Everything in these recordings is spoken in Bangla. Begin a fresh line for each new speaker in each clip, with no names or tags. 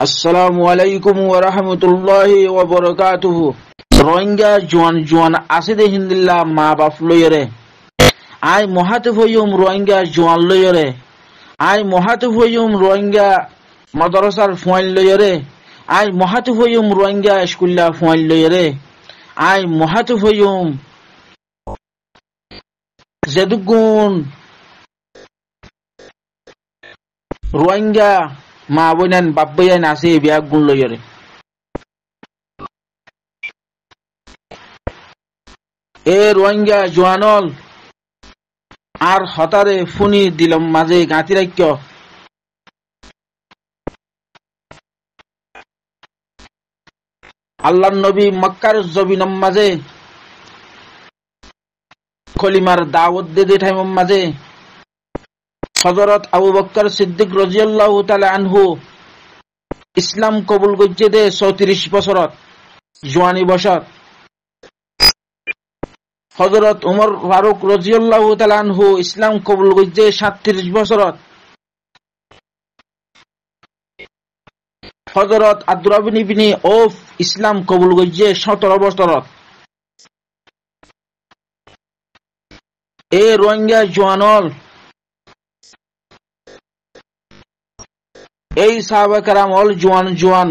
আসসালামু আলাইকুম ওয়া রাহমাতুল্লাহি ওয়া বারাকাতুহু। রোহিঙ্গা জোয়ান জোয়ান আছে দে হিন্দিল্লা মা বাপ লইরে আই মহাতে হইম রোহিঙ্গা জোয়ান লইরে আই মহাতে হইম রোহিঙ্গা মাদ্রাসার ফুয়াইল লইরে আই মহাতে হইম রোহিঙ্গা স্কুল্লা ফুয়াইল লইরে আই মহাতে হইম জেদুগুন রোহিঙ্গা মা বইনান বাপ বইয়ান আছে বিয়া গুণ লইরে এ রোহিঙ্গা জোয়ানল আর হতারে ফুনি দিলম মাঝে গাঁতি রাখ্য আল্লাহ নবী মক্কার জবিনম মাঝে খলিমার দাওয়াত দে ঠাইম মাঝে হযরত আবু বকর সিদ্দিক রাদিয়াল্লাহু তাআলা আনহু ইসলাম কবুল করছে দে 34 বছরত জওয়ানি বছর। হযরত উমর ফারুক রাদিয়াল্লাহু তাআলা আনহু ইসলাম কবুল করছে 37 বছরত। হযরত আব্দুল্লাহ ইবনে ওফ ইসলাম কবুল করছে 17 বছরত। এ রোহিঙ্গা জওয়ানল এই সাহাবা কেরাম হল জোয়ান জোয়ান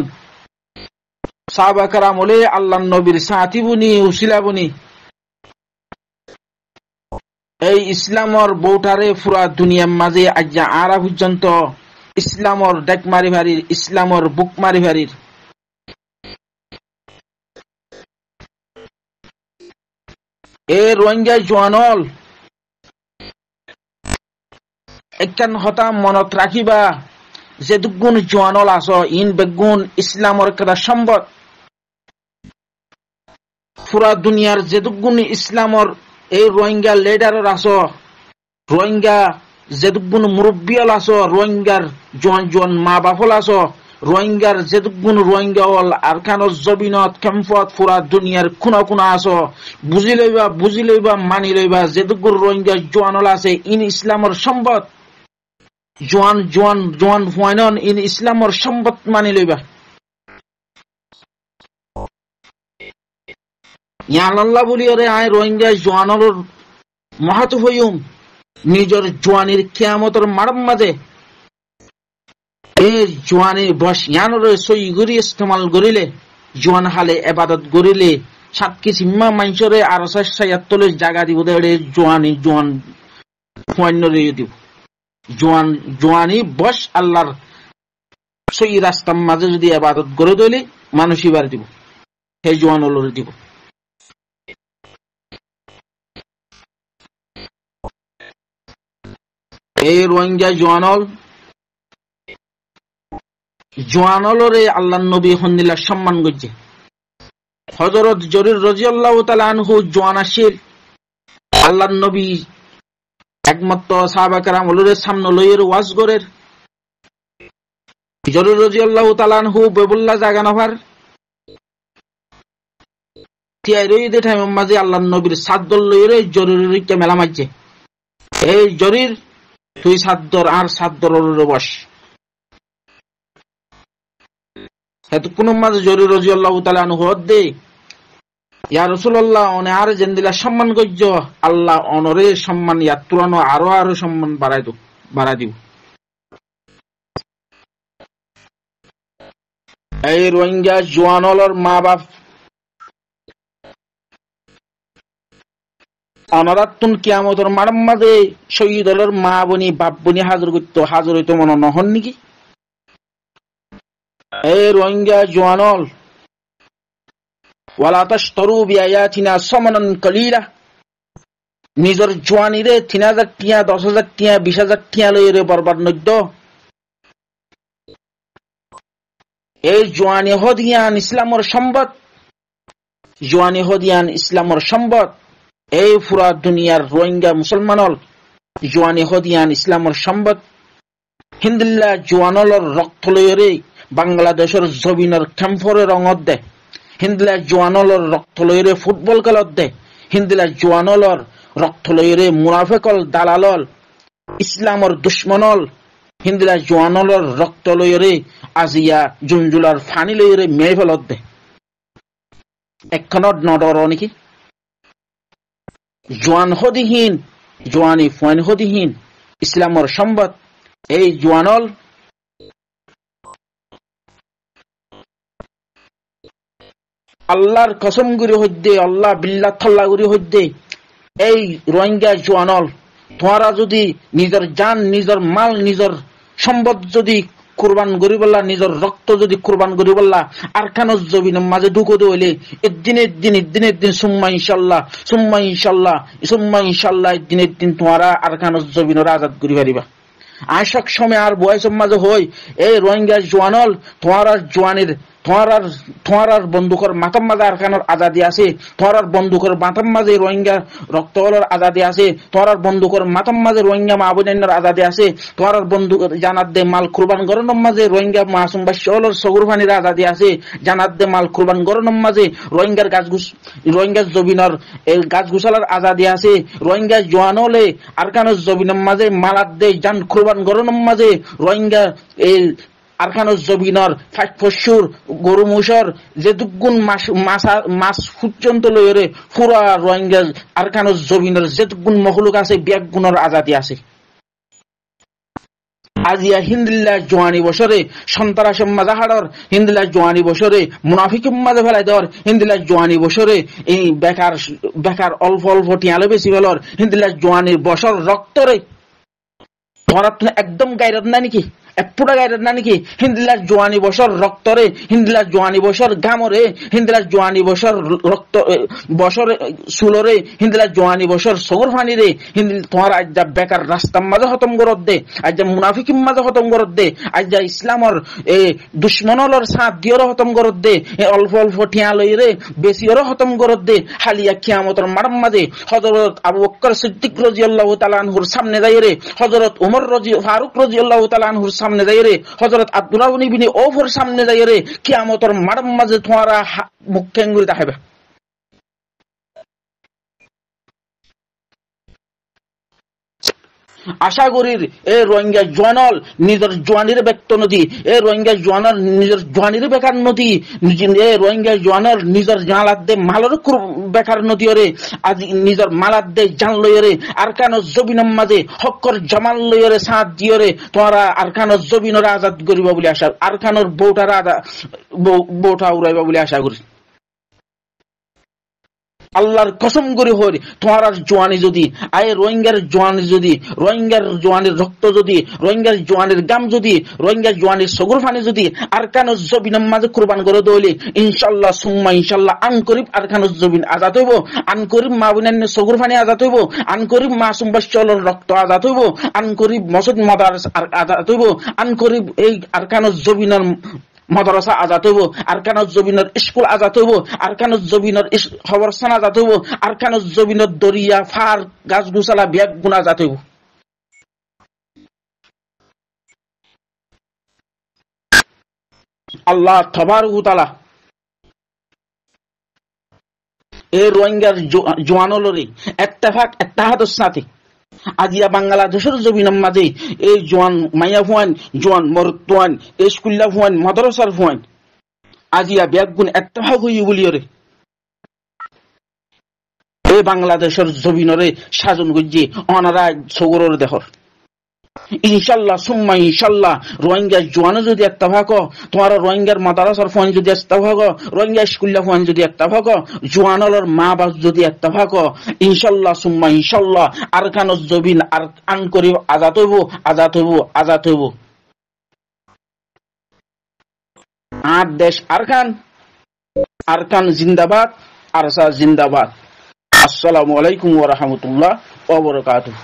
সাহাবা কেরাম হলে আল্লাহ নবীর সাথী বুনি উসিলা বুনি এই ইসলামর বউটারে পুরা দুনিয়ার মাঝে আজ্ঞা আরা পর্যন্ত ইসলামর ডেক মারি ভারির ইসলামর বুক মারি ভারির। এ রোহিঙ্গা জোয়ানল একখান হতা মনত রাখিবা যে দুগুণ জোয়ানল আস ইন বেগুন ইসলামর কথা সম্বত পুরা দুনিয়ার যে দুগুণ ইসলামর এই রোহিঙ্গা লিডারর আস রোহিঙ্গা যে দুগুণ মুরব্বিয়ল আস রোহিঙ্গার জোয়ান জোয়ান মা বাপল আস রোহিঙ্গার যে দুগুণ রোহিঙ্গা হল আরকানত জবিনত ক্যাম্পত পুরা দুনিয়ার খুনা খুনা আস বুঝি লইবা মানি লইবা যে দুগুণ রোহিঙ্গা জোয়ানল আছে ইন ইসলামর সম্বত জোয়ান জোয়ান জোয়ান ফুয়াইনন ইন ইসলামর সম্পদ মানি লইবা। ইয়াল্লাহ বলিয়রে আয় রোহিঙ্গা জোয়ানর মহাত হইম নিজের জোয়ানির কিয়ামতর মারম মাঝে এ জোয়ানি বস ইয়ানরে সই গরি ইস্তেমাল করিলে জোয়ান হালে ইবাদত করিলে সাতকি সিম্মা মাইনসরে আর 46 জায়গা দিব দে জোয়ানি জোয়ান ফুয়াইনরে দিব জোয়ান জোয়ানি বস আল্লাহর সই রাস্তার মাঝে যদি ইবাদত করে দইলে মানুষ এবার দিব সেই জোয়ান হলরে দিব। এই রোহিঙ্গা জোয়ানলরে আল্লাহ নবী হন্দিল্লা সম্মান করছে। হযরত জরির রাদিয়াল্লাহু তাআলা আনহু জোয়ান আসির আল্লাহ নবী একমাত্র সাহাবা কেরাম হলরে সামনে লইয়ের ওয়াজ করের জরির রাদিয়াল্লাহু তাআলা আনহু বেবুল্লাহ জাগা নভার তিয়াই রই দে টাইম মাঝে আল্লাহ নবীর সাদ্দল লইরে জরির কে মেলা মাঝে এই জরির তুই সাদ্দর আর সাদ্দরের বস এত কোন মাঝে জরির রাদিয়াল্লাহু তাআলা আনহু দে ইয়া রাসূলুল্লাহ ওনে আর জেন্দিলা সম্মান গজ্জ আল্লাহ অনরে সম্মান ইয়াত্রানো আরো সম্মান বাড়াই দিও। এই রোহিঙ্গা জোয়ানলর মা বাপ অনরাতুন কিয়ামতর মারম মাঝে শহীদলর মা বনি বাপ বনি হাজর হইতো মনে নহন নাকি। এই রোহিঙ্গা জোয়ানল ওয়ালা তাশতারু বিআয়াতিনা সামানান কালিলা নিজের জোয়ানিরে 3000 টিয়া 10000 টিয়া 20000 টিয়া লইরে বরবাদ নদ্য। এই জোয়ানি হদিয়ান ইসলামর সম্পদ জোয়ানি হদিয়ান ইসলামর সম্পদ এই পুরা দুনিয়ার রোহিঙ্গা মুসলমানল জোয়ানি হদিয়ান ইসলামর সম্পদ হিন্দিল্লা জোয়ানলর রক্ত লইরে বাংলাদেশের জবিনের ক্যাম্পরে রঙত দে হিন্দিলা জোয়ানলর রক্ত লইরে ফুটবল খেলত দে হিন্দিলা জোয়ানলর রক্ত লইরে মুনাফেকল দালালল ইসলামর দুশ্মনল হিন্দিলা জোয়ানলর রক্ত লয়রে আজিয়া জুনজুলার ফানি লয়রে মেয়ে ফেলত দে এখনত নডর নেকি জোয়ান হদিহীন জোয়ানি ফুয়ান হদিহীন ইসলামর সম্বত এই জোয়ানল আল্লাহর কসম গুরি হইতে আল্লাহ বিল্লাহ থাল্লা গুরি হইতে এই রোহিঙ্গা জোয়ানল তোমরা যদি নিজের জান নিজের মাল নিজের সম্পদ যদি কুরবান করি বললা নিজের রক্ত যদি কুরবান করি বললা আরকানুজ জবিনের মাঝে ঢুকো হইলে একদিনের দিন সুম্মা ইনশাল্লাহ একদিনের দিন তোমরা আরকানুজ জবিনের আজাদ করি পারিবা আশাক সময় আর বয়সের মাঝে হই এই রোহিঙ্গা জোয়ানল তোমার বন্দুকের মাথার মাঝে আরকানোর আজাদি আছে তোমার বন্দুকের মাথার মাঝে রোহিঙ্গা রক্তওয়ালার আজাদি আছে তোমার বন্দুকের মাথার মাঝে রোহিঙ্গা মা বোনের আজাদি আছে তোমার বন্দুক জানাত দে মাল কুরবান গরনের মাঝে রোহিঙ্গা মাসুম বাচ্চাওয়ালার সগুরফানির আজাদি আছে জানাত দে মাল কুরবান গরনের মাঝে রোহিঙ্গা জবিনের এই গাছগুছালার আজাদি আছে রোহিঙ্গা জোয়ানলে আরকানোর জবিনের মাঝে মালাত দে জান কুরবান গরনের মাঝে রোহিঙ্গা এই আরকানুজ জবিনর ফাইট ফসুর গরু মুসর যে দুগুণ মাস পর্যন্ত লইরে পুরা রোহিঙ্গা আরকানুজ জবিনর যে দুগুণ মখলুক আছে ব্যাগ গুণর আজাদি আছে আজিয়া হিন্দিল্লা জোয়ানি বছরে সন্তারাসম মাজাহাড়র হিন্দিল্লা জোয়ানি বছরে মুনাফিকের মাঝে ফেলাই দেওয়ার হিন্দিল্লা জোয়ানি বছরে এই বেকার অল্প টিয়ালে বেশি ফেলর হিন্দিল্লা জোয়ানির বছর রক্তরে ধরা একদম গাইরত না নাকি পুরা গাইরত না নাকি হিন্দিলার জোয়ানি বছর রক্তরে হিন্দিলার জোয়ানি বছর গামরে হিন্দিলার জোয়ানি বছর রক্ত বছর সুলরে হিন্দিলার জোয়ানি বছর সগর ফানি রে হিন্দি তোমার আজ যা বেকার রাস্তার মাঝে খতম করত দে আজ যা মুনাফিকির মাঝে খতম করত দে আজ যা ইসলামর দুশ্মনলর সাথ দিয়েও খতম করত দে অল্প ঠিয়া লই রে বেশিও খতম করত দে হালিয়া কিয়ামতের মারাম মাঝে হযরত আবু বকর সিদ্দিক রাদিয়াল্লাহু তাআলা আনহুর সামনে দাঁড়িয়ে হযরত ওমর ফারুক রাদিয়াল্লাহু তাআলা আনহুর সামনে দাঁড়িয়ে হযরত আব্দুল্লাহ ইবনে ওফর সামনে দাঁড়িয়ে কিয়ামতের মারাম মাঝে তোমারা মুখ কেঙ্গুরি তাকাবে আশা করির এ রোহিঙ্গা জোয়ানল নিজের জোয়ানির ব্যক্ত নদী এ রোহিঙ্গা জোয়ানর নিজের জোয়ানির বেকার নদী এ রোহিঙ্গা জোয়ানর নিজের জানালাত দে মালর বেকার নদী ওরে আজ নিজের মালাত দে জান লইরে আরকানুজ জবিনের মাঝে হক্কর জামাল লইরে সাথ দিয়রে তোমরা আরকানুজ জবিনের আজাদ করিবা বলে আশা আরকানুর বউটা উড়াইবা বলে আশা করি আল্লাহর কসম করে হই তোমার জোয়ানি যদি আয় রোহিঙ্গার জোয়ানি যদি রোহিঙ্গার জোয়ানির রক্ত যদি রোহিঙ্গার জোয়ানির গাম যদি রোহিঙ্গার জোয়ানির সগর ফানি যদি আরকানুজ জবিনের মাঝে কুরবান করে দইলে ইনশাআল্লাহ সুম্মা ইনশাআল্লাহ আন করিব আরকানুজ জবিন আজাদ হইব আন করিব মা বোনের সগর ফানি আজাদ হইব আন করিব মাসুম বাচ্চার রক্ত আজাদ হইব আন করিব মসজিদ মাদ্রাস আজাদ হইব আন করিব এই আরকানুজ জবিনের মাদ্রাসা আজাদ হইব আরকানুজ জবিনের স্কুল আজাদ হইব আরকানুজ জবিনের খবরস্থান আজাদ হইব আরকানুজ জবিনের দরিয়া ফার গাছ গুছালা ব্যাগ গুণ আজাদ হইব আল্লাহ তাবারক ওয়া তাআলা এই রোহিঙ্গার জোয়ানলরে ইত্তেহাদুস সাথে আজিয়া বাংলাদেশের জমিনের মাঝে এই জোয়ান মাইয়া ফুয়ান জোয়ান মরতুয়ান স্কুল্লা ফুয়ান মাদ্রাসার ফুয়ান আজিয়া ব্যাগুন ইত্তেফাক হই বলিয়রে এই বাংলাদেশের জমিনরে সাজন গজ্জি অনারা সগরর দেখর ইনশাআল্লাহ সুম্মা ইনশাআল্লাহ রোহিঙ্গা জোয়ানো যদি ইত্তেফাক তোমার রোহিঙ্গার মাদ্রাসার ফুয়ান যদি ইত্তেফাক রোহিঙ্গা স্কুল্লা ফুয়ান যদি ইত্তেফাক জোয়ানলর মা বাপ যদি ইত্তেফাক ইনশাআল্লাহ সুম্মা ইনশাআল্লাহ আরকানুজ জবিন আর আন করি আজাদ হইব আর দেশ আরকান জিন্দাবাদ আরসা জিন্দাবাদ আসসালামু আলাইকুম ওয়া রাহমাতুল্লাহ ওয়া বারাকাতুহু